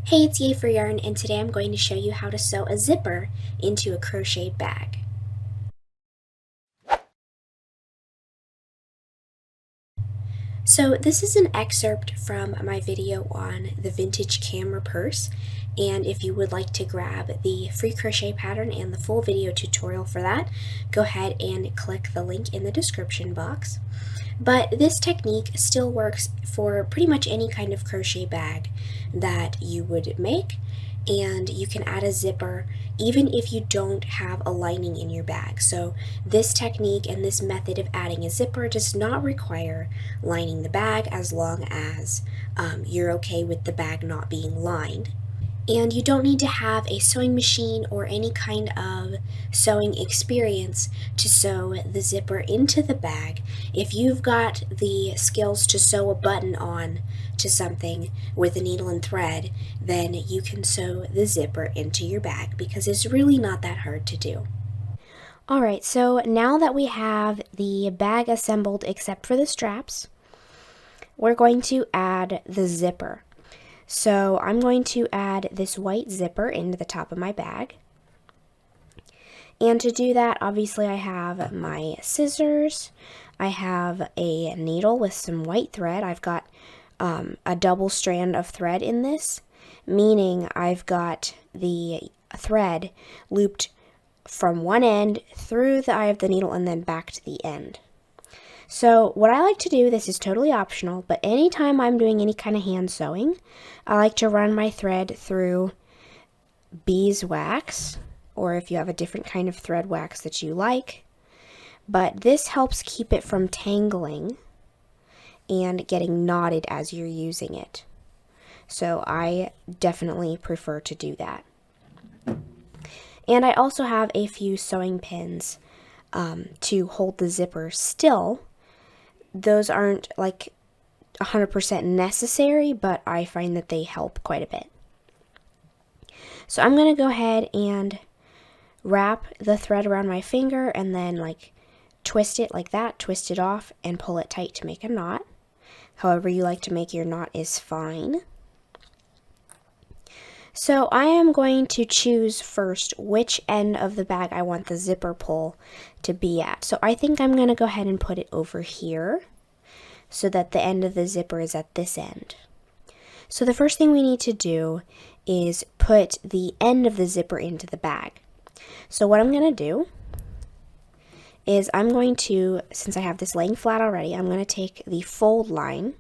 Hey, it's Yay for Yarn, and today I'm going to show you how to sew a zipper into a crocheted bag. So this is an excerpt from my video on the vintage camera purse, and if you would like to grab the free crochet pattern and the full video tutorial for that, go ahead and click the link in the description box. But this technique still works for pretty much any kind of crochet bag that you would make, and you can add a zipper even if you don't have a lining in your bag. So this technique and this method of adding a zipper does not require lining the bag as long as you're okay with the bag not being lined. And you don't need to have a sewing machine or any kind of sewing experience to sew the zipper into the bag. If you've got the skills to sew a button on to something with a needle and thread, then you can sew the zipper into your bag because it's really not that hard to do. Alright, so now that we have the bag assembled except for the straps, we're going to add the zipper. So I'm going to add this white zipper into the top of my bag. And to do that, obviously I have my scissors, I have a needle with some white thread. I've got a double strand of thread in this, meaning I've got the thread looped from one end through the eye of the needle and then back to the end. So what I like to do, this is totally optional, but anytime I'm doing any kind of hand sewing, I like to run my thread through beeswax, or if you have a different kind of thread wax that you like, but this helps keep it from tangling and getting knotted as you're using it. So I definitely prefer to do that. And I also have a few sewing pins to hold the zipper still. Those aren't like 100% necessary, but I find that they help quite a bit. So I'm going to go ahead and wrap the thread around my finger and then like twist it like that, twist it off and pull it tight to make a knot. However you like to make your knot is fine. So I am going to choose first which end of the bag I want the zipper pull to be at. So I think I'm going to go ahead and put it over here so that the end of the zipper is at this end. So the first thing we need to do is put the end of the zipper into the bag. So what I'm going to do is I'm going to, since I have this laying flat already, I'm going to take the fold line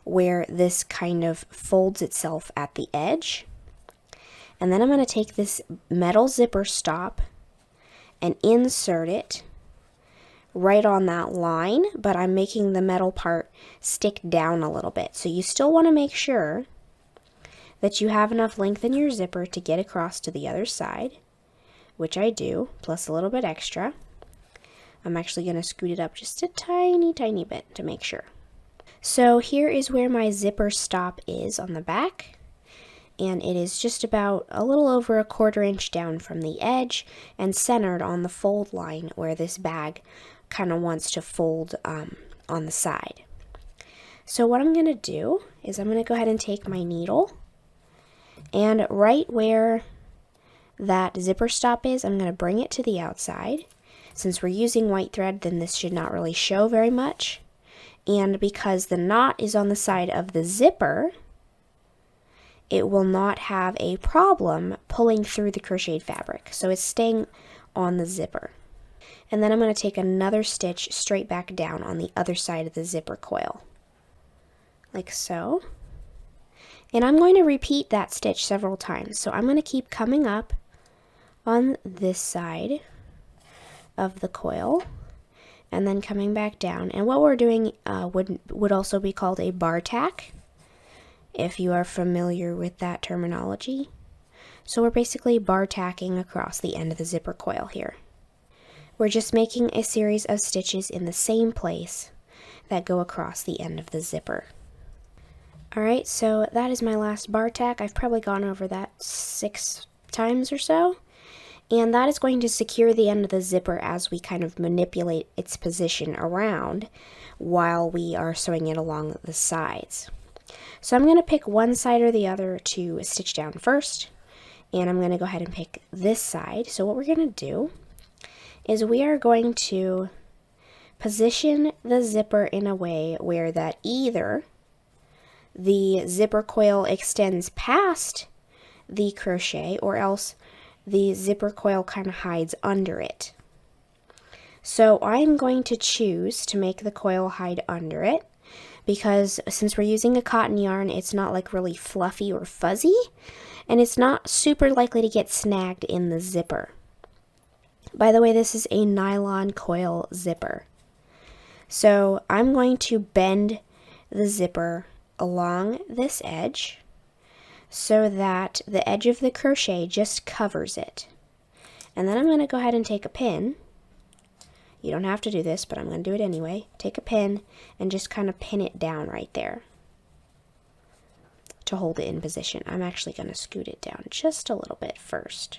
where this kind of folds itself at the edge. And then I'm going to take this metal zipper stop and insert it right on that line, but I'm making the metal part stick down a little bit. So you still want to make sure that you have enough length in your zipper to get across to the other side, which I do, plus a little bit extra. I'm actually going to scoot it up just a tiny, tiny bit to make sure. So here is where my zipper stop is on the back. And it is just about a little over 1/4 inch down from the edge and centered on the fold line where this bag kind of wants to fold on the side. So what I'm going to do is I'm going to go ahead and take my needle, and right where that zipper stop is, I'm going to bring it to the outside. Since we're using white thread, then this should not really show very much. And because the knot is on the side of the zipper, it will not have a problem pulling through the crocheted fabric. So it's staying on the zipper. And then I'm going to take another stitch straight back down on the other side of the zipper coil. Like so. And I'm going to repeat that stitch several times. So I'm going to keep coming up on this side of the coil and then coming back down. And what we're doing would also be called a bar tack, if you are familiar with that terminology. So we're basically bar tacking across the end of the zipper coil here. We're just making a series of stitches in the same place that go across the end of the zipper. Alright, so that is my last bar tack. I've probably gone over that 6 times or so. And that is going to secure the end of the zipper as we kind of manipulate its position around while we are sewing it along the sides. So I'm going to pick one side or the other to stitch down first, and I'm going to go ahead and pick this side. So what we're going to do is we are going to position the zipper in a way where that either the zipper coil extends past the crochet or else the zipper coil kind of hides under it. So I'm going to choose to make the coil hide under it because since we're using a cotton yarn, it's not like really fluffy or fuzzy, and it's not super likely to get snagged in the zipper. By the way, this is a nylon coil zipper. So I'm going to bend the zipper along this edge so that the edge of the crochet just covers it. And then I'm going to go ahead and take a pin. You don't have to do this, but I'm going to do it anyway. Take a pin and just kind of pin it down right there to hold it in position. I'm actually going to scoot it down just a little bit first.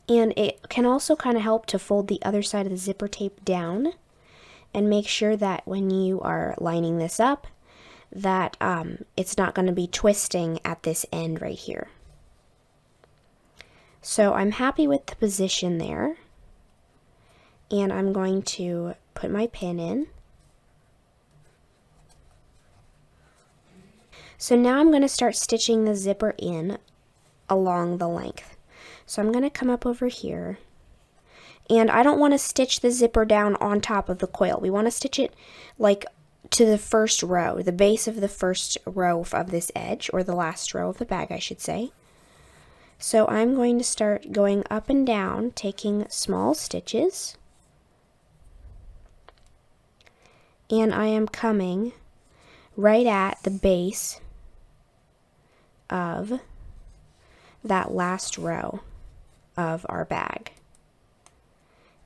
And it can also kind of help to fold the other side of the zipper tape down and make sure that when you are lining this up that it's not going to be twisting at this end right here. So I'm happy with the position there, and I'm going to put my pin in. So now I'm going to start stitching the zipper in along the length. So I'm going to come up over here, and I don't want to stitch the zipper down on top of the coil. We want to stitch it like to the first row, the base of the first row of this edge, or the last row of the bag, I should say. So I'm going to start going up and down, taking small stitches, and I am coming right at the base of that last row of our bag.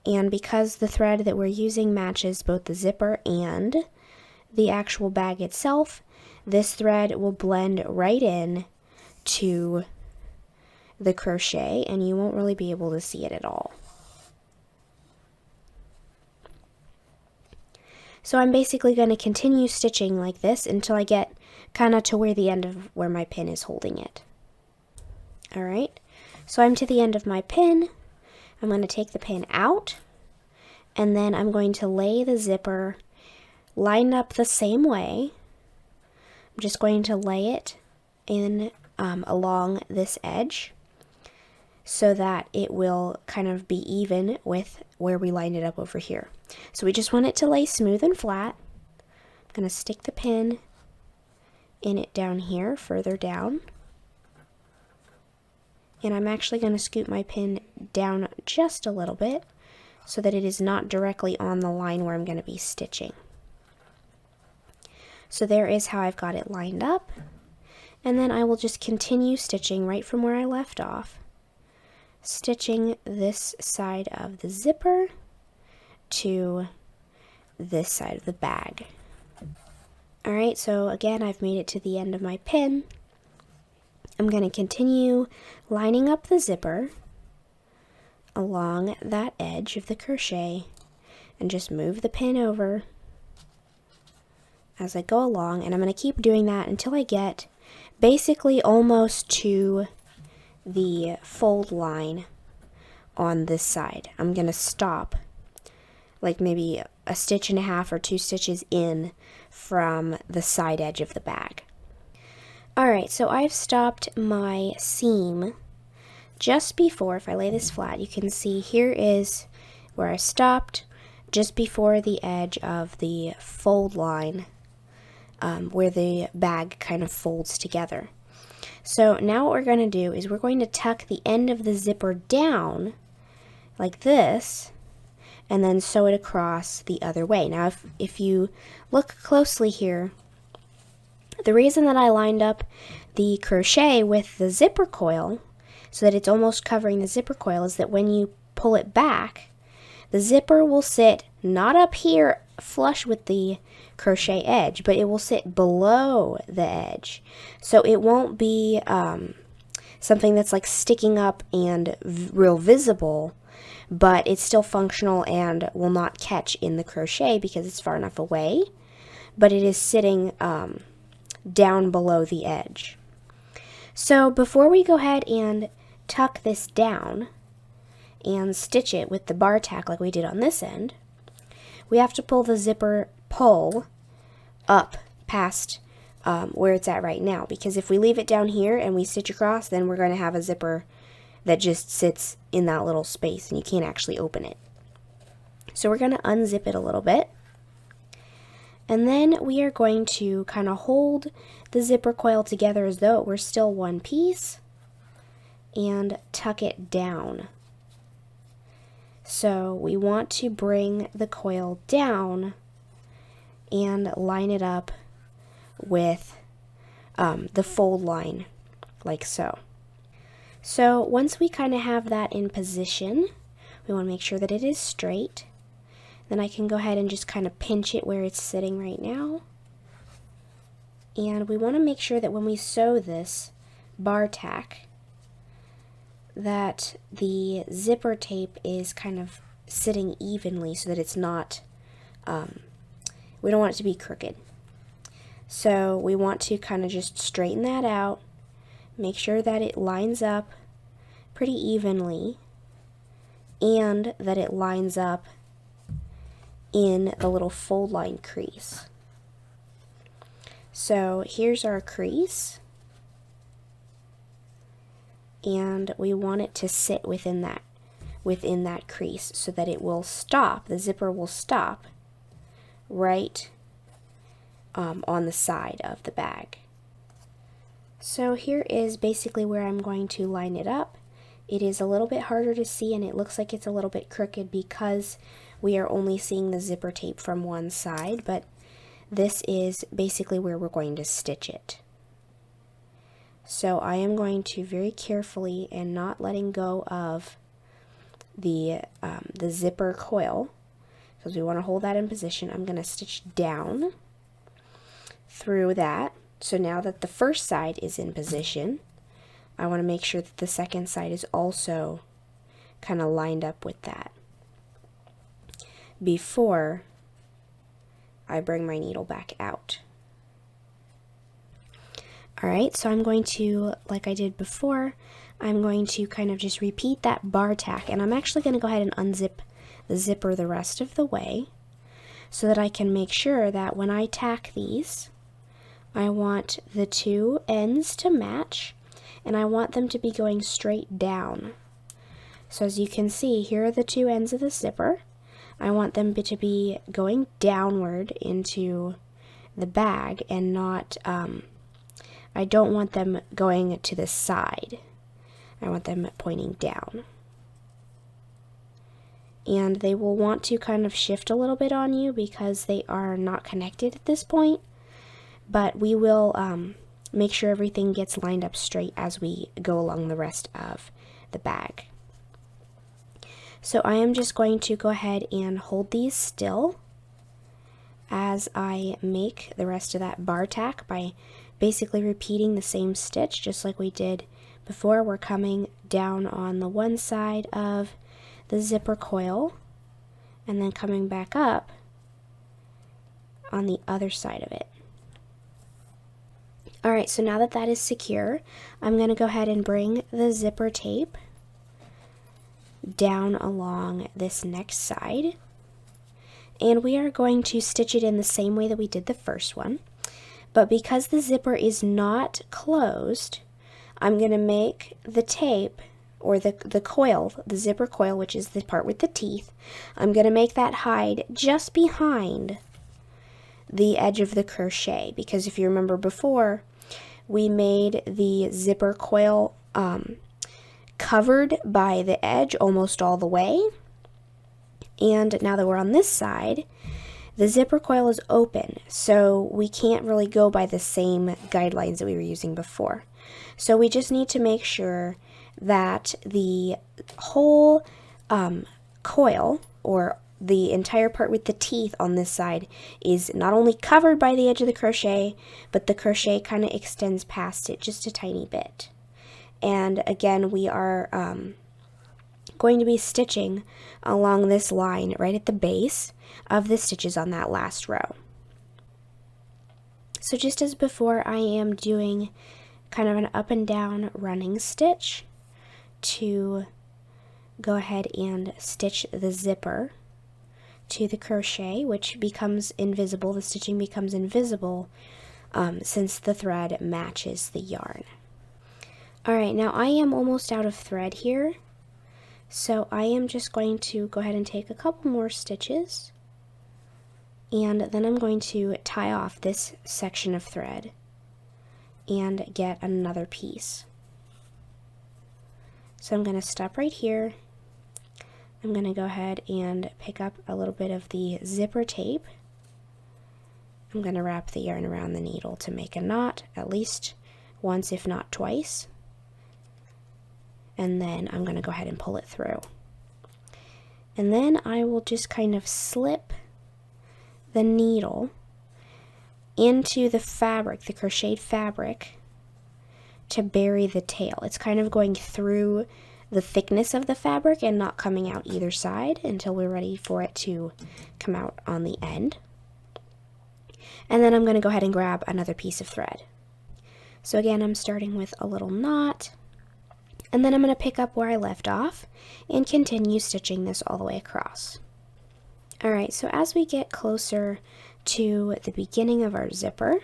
And because the thread that we're using matches both the zipper and the actual bag itself, this thread will blend right in to the crochet and you won't really be able to see it at all. So I'm basically going to continue stitching like this until I get kind of to where the end of where my pin is holding it. Alright, so I'm to the end of my pin. I'm going to take the pin out, and then I'm going to lay the zipper lined up the same way. I'm just going to lay it in along this edge so that it will kind of be even with where we lined it up over here. So we just want it to lay smooth and flat. I'm going to stick the pin in it down here, further down. And I'm actually going to scoot my pin down just a little bit so that it is not directly on the line where I'm going to be stitching. So there is how I've got it lined up. And then I will just continue stitching right from where I left off, stitching this side of the zipper to this side of the bag. Alright, so again, I've made it to the end of my pin. I'm going to continue lining up the zipper along that edge of the crochet and just move the pin over as I go along, and I'm going to keep doing that until I get basically almost to the fold line on this side. I'm going to stop like maybe a stitch and a half or 2 stitches in from the side edge of the bag. Alright, so I've stopped my seam just before, if I lay this flat, you can see here is where I stopped, just before the edge of the fold line, where the bag kind of folds together. So now what we're going to do is we're going to tuck the end of the zipper down like this, and then sew it across the other way. Now if you look closely here, the reason that I lined up the crochet with the zipper coil so that it's almost covering the zipper coil is that when you pull it back, the zipper will sit not up here flush with the crochet edge, but it will sit below the edge. So it won't be something that's like sticking up and real visible, but it's still functional and will not catch in the crochet because it's far enough away, but it is sitting down below the edge. So before we go ahead and tuck this down and stitch it with the bar tack like we did on this end, we have to pull the zipper pull up past where it's at right now, because if we leave it down here and we stitch across, then we're going to have a zipper that just sits in that little space and you can't actually open it. So we're going to unzip it a little bit, and then we are going to kind of hold the zipper coil together as though it were still one piece and tuck it down. So we want to bring the coil down and line it up with the fold line, like so. So once we kind of have that in position, we want to make sure that it is straight. Then I can go ahead and just kind of pinch it where it's sitting right now. And we want to make sure that when we sew this bar tack, that the zipper tape is kind of sitting evenly so that it's not, we don't want it to be crooked. So we want to kind of just straighten that out, make sure that it lines up pretty evenly and that it lines up in the little fold line crease. So here's our crease, and we want it to sit within that crease so that it will stop, the zipper will stop right on the side of the bag. So here is basically where I'm going to line it up. It is a little bit harder to see and it looks like it's a little bit crooked because we are only seeing the zipper tape from one side, but this is basically where we're going to stitch it. So I am going to very carefully, and not letting go of the zipper coil, because we want to hold that in position, I'm going to stitch down through that. So now that the first side is in position, I want to make sure that the second side is also kind of lined up with that before I bring my needle back out. Alright, so I'm going to, like I did before, I'm going to kind of just repeat that bar tack, and I'm actually going to go ahead and unzip the zipper the rest of the way so that I can make sure that when I tack these, I want the two ends to match, and I want them to be going straight down. So as you can see, here are the two ends of the zipper. I want them to be going downward into the bag and not, I don't want them going to the side. I want them pointing down. And they will want to kind of shift a little bit on you because they are not connected at this point. But we will make sure everything gets lined up straight as we go along the rest of the bag. So I am just going to go ahead and hold these still as I make the rest of that bar tack by basically repeating the same stitch just like we did before. We're coming down on the one side of the zipper coil and then coming back up on the other side of it. Alright, so now that that is secure, I'm going to go ahead and bring the zipper tape down along this next side, and we are going to stitch it in the same way that we did the first one, but because the zipper is not closed, I'm going to make the tape, or the coil, the zipper coil, which is the part with the teeth, I'm going to make that hide just behind the edge of the crochet, because if you remember before, we made the zipper coil covered by the edge almost all the way, and now that we're on this side, the zipper coil is open, so we can't really go by the same guidelines that we were using before. So we just need to make sure that the whole coil, or the entire part with the teeth on this side, is not only covered by the edge of the crochet, but the crochet kind of extends past it just a tiny bit. And again, we are going to be stitching along this line right at the base of the stitches on that last row. So just as before, I am doing kind of an up and down running stitch to go ahead and stitch the zipper to the crochet, which becomes invisible. The stitching becomes invisible since the thread matches the yarn. Alright, now I am almost out of thread here, so I am just going to go ahead and take a couple more stitches, and then I'm going to tie off this section of thread and get another piece. So I'm going to stop right here. I'm going to go ahead and pick up a little bit of the zipper tape. I'm going to wrap the yarn around the needle to make a knot at least once, if not twice. And then I'm going to go ahead and pull it through. And then I will just kind of slip the needle into the fabric, the crocheted fabric, to bury the tail. It's kind of going through the thickness of the fabric and not coming out either side until we're ready for it to come out on the end. And then I'm going to go ahead and grab another piece of thread. So again, I'm starting with a little knot, and then I'm going to pick up where I left off and continue stitching this all the way across. Alright, so as we get closer to the beginning of our zipper,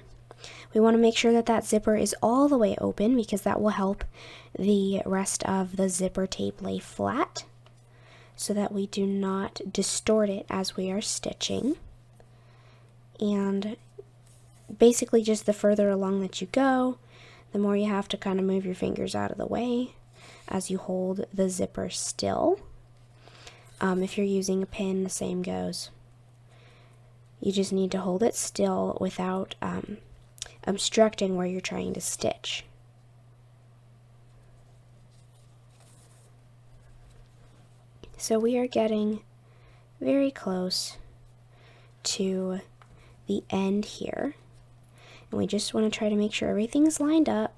we want to make sure that that zipper is all the way open, because that will help the rest of the zipper tape lay flat so that we do not distort it as we are stitching. And basically just the further along that you go, the more you have to kind of move your fingers out of the way as you hold the zipper still. If you're using a pin, the same goes. You just need to hold it still without obstructing where you're trying to stitch. So we are getting very close to the end here, and we just want to try to make sure everything's lined up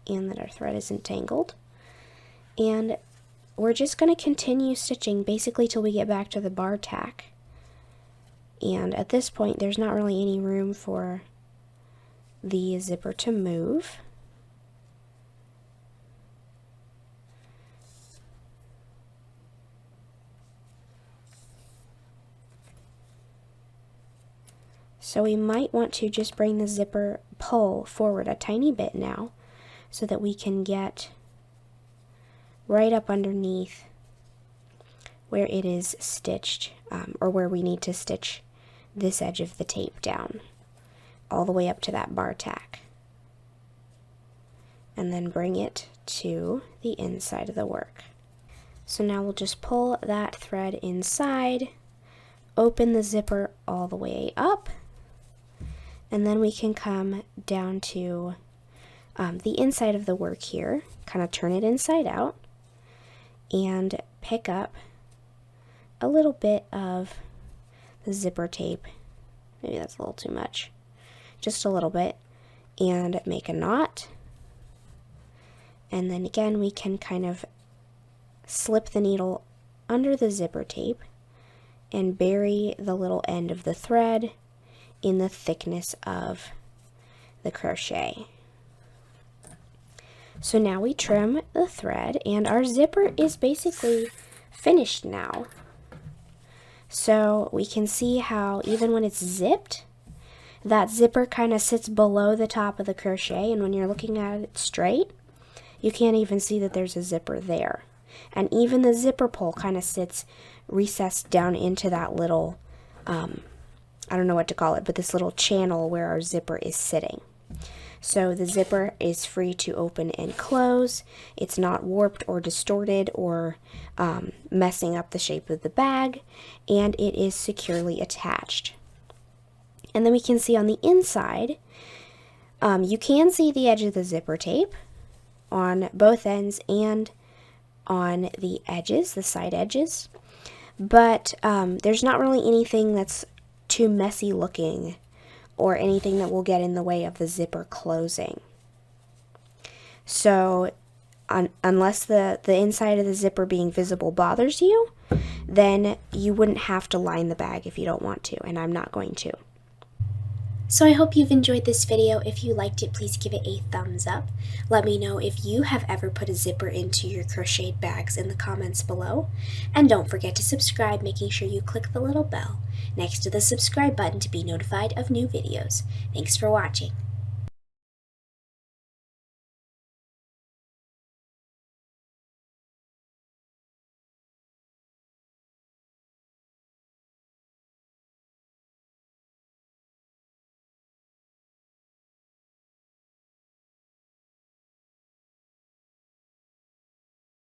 and that our thread isn't tangled. And we're just going to continue stitching basically till we get back to the bar tack. And at this point, there's not really any room for the zipper to move. So we might want to just bring the zipper pull forward a tiny bit now so that we can get right up underneath where it is stitched, or where we need to stitch this edge of the tape down all the way up to that bar tack, and then bring it to the inside of the work. So now we'll just pull that thread inside, open the zipper all the way up, and then we can come down to the inside of the work here, kind of turn it inside out, and pick up a little bit of the zipper tape. Maybe that's a little too much. Just a little bit, and make a knot. And then again, we can kind of slip the needle under the zipper tape and bury the little end of the thread in the thickness of the crochet. So now we trim the thread, and our zipper is basically finished now. So we can see how even when it's zipped, that zipper kind of sits below the top of the crochet, and when you're looking at it straight, you can't even see that there's a zipper there. And even the zipper pull kind of sits recessed down into that little, I don't know what to call it, but this little channel where our zipper is sitting. So the zipper is free to open and close. It's not warped or distorted or messing up the shape of the bag, and it is securely attached. And then we can see on the inside, you can see the edge of the zipper tape on both ends and on the edges, the side edges, but there's not really anything that's too messy looking or anything that will get in the way of the zipper closing. So unless the inside of the zipper being visible bothers you, then you wouldn't have to line the bag if you don't want to, and I'm not going to. So I hope you've enjoyed this video. If you liked it, please give it a thumbs up. Let me know if you have ever put a zipper into your crocheted bags in the comments below. And don't forget to subscribe, making sure you click the little bell next to the subscribe button to be notified of new videos. Thanks for watching.